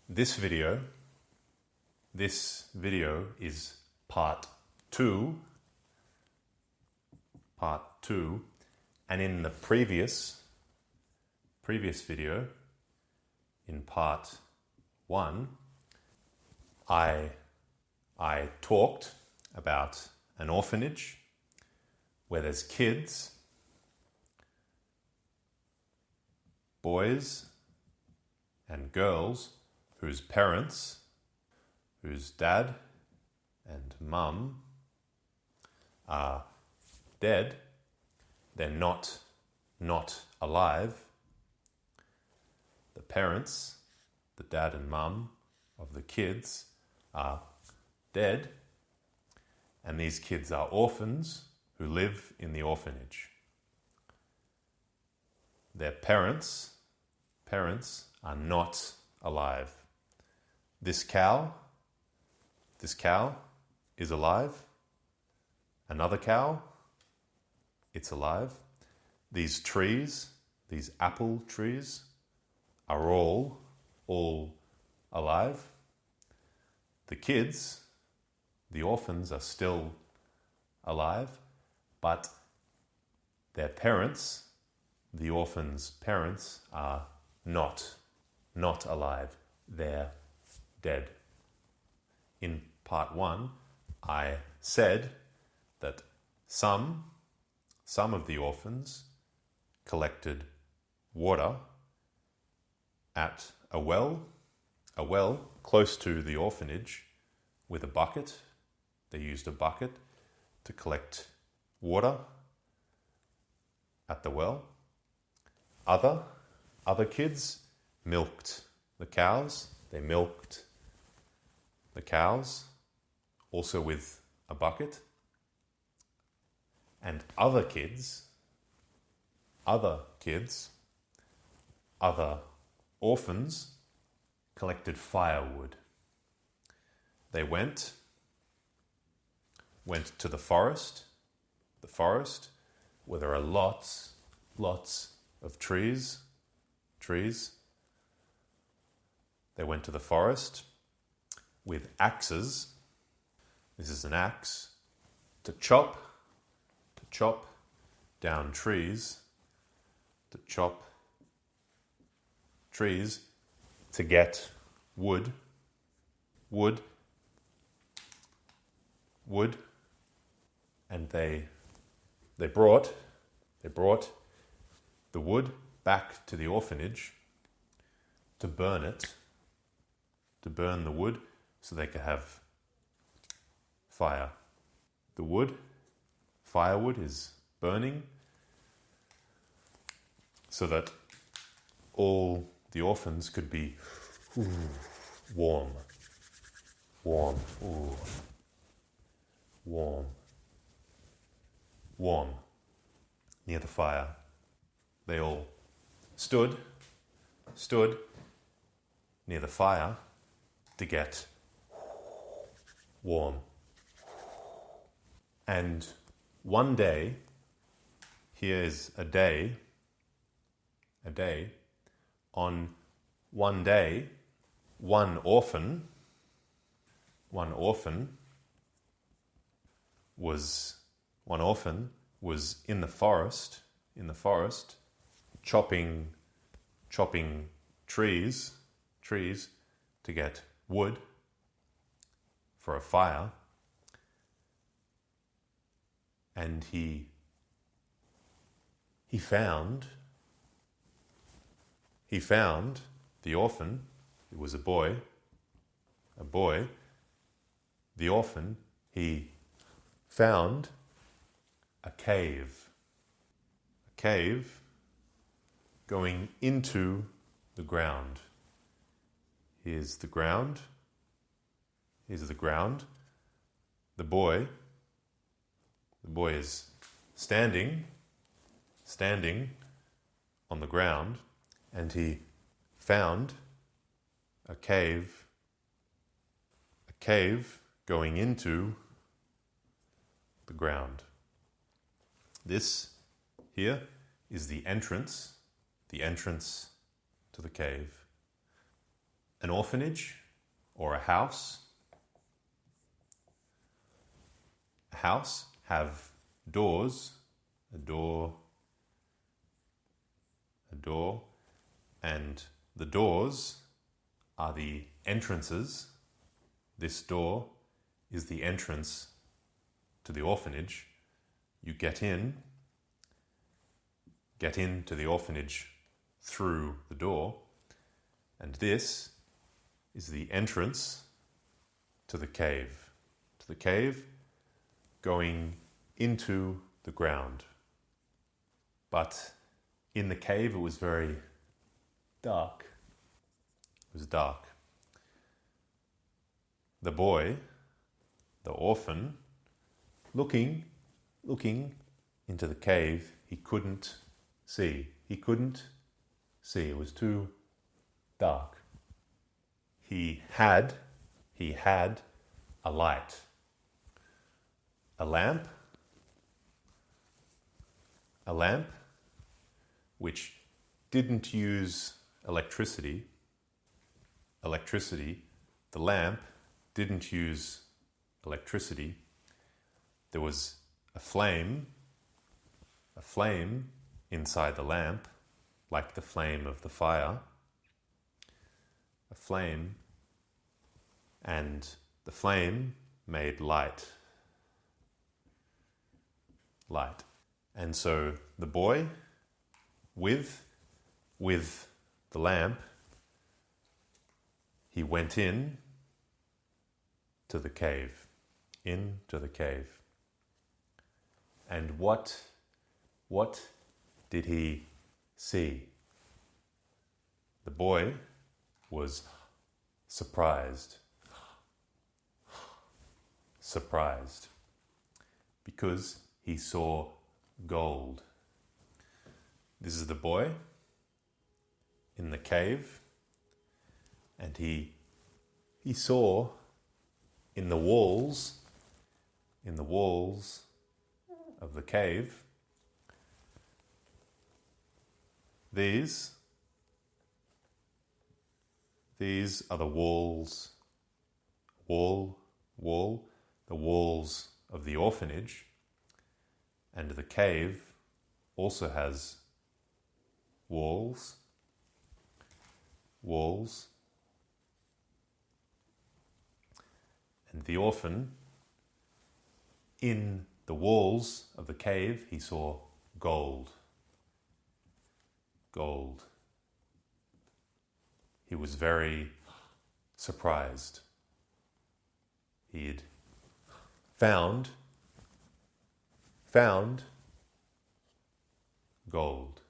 This video is part two, and in the previous video, in part one, I talked about an orphanage where there's kids, boys and girls whose parents, whose dad and mum are dead. They're not alive. The parents, the dad and mum of the kids are dead, and these kids are orphans who live in the orphanage. Their parents are not alive. This cow is alive. Another cow, it's alive. These trees, these apple trees, are all alive. The kids, the orphans, are still alive, but their parents, the orphans' parents, are not alive. They're dead. In part one, I said that some of the orphans collected water at a well close to the orphanage with a bucket. They used a bucket to collect water at the well. Other kids milked the cows. They milked the cows, also with a bucket. And other orphans collected firewood. They went to the forest where there are lots of trees. They went to the forest with axes. This is an axe to chop down trees, to get wood, and they brought the wood back to the orphanage to burn the wood so they could have fire. The firewood is burning so that all the orphans could be warm near the fire. They all stood near the fire to get warm. And one day, here is a day, on one day, one orphan was in the forest, chopping trees to get wood for a fire, and he found the orphan. It was a boy. The orphan, he found a cave going into the ground. Here's the ground. The boy is standing on the ground, and he found a cave going into the ground. This here is the entrance to the cave. an orphanage or a house have doors, a door, and the doors are the entrances. This door is the entrance to the orphanage. You get into the orphanage through the door, and this is the entrance to the cave. To the cave going into the ground. But in the cave it was very dark. It was dark. The boy, the orphan, looking into the cave, he couldn't see. He couldn't see. It was too dark. He had a light. A lamp which didn't use electricity. The lamp didn't use electricity. There was a flame inside the lamp, like the flame of the fire. A flame, and the flame made light. And so the boy, with the lamp, he went into the cave. And what did he see? The boy was surprised, because he saw gold. This is the boy in the cave, and he saw in the walls of the cave, these are the walls of the orphanage, and the cave also has walls. And the orphan, in the walls of the cave, he saw gold. He was very surprised. He had found gold.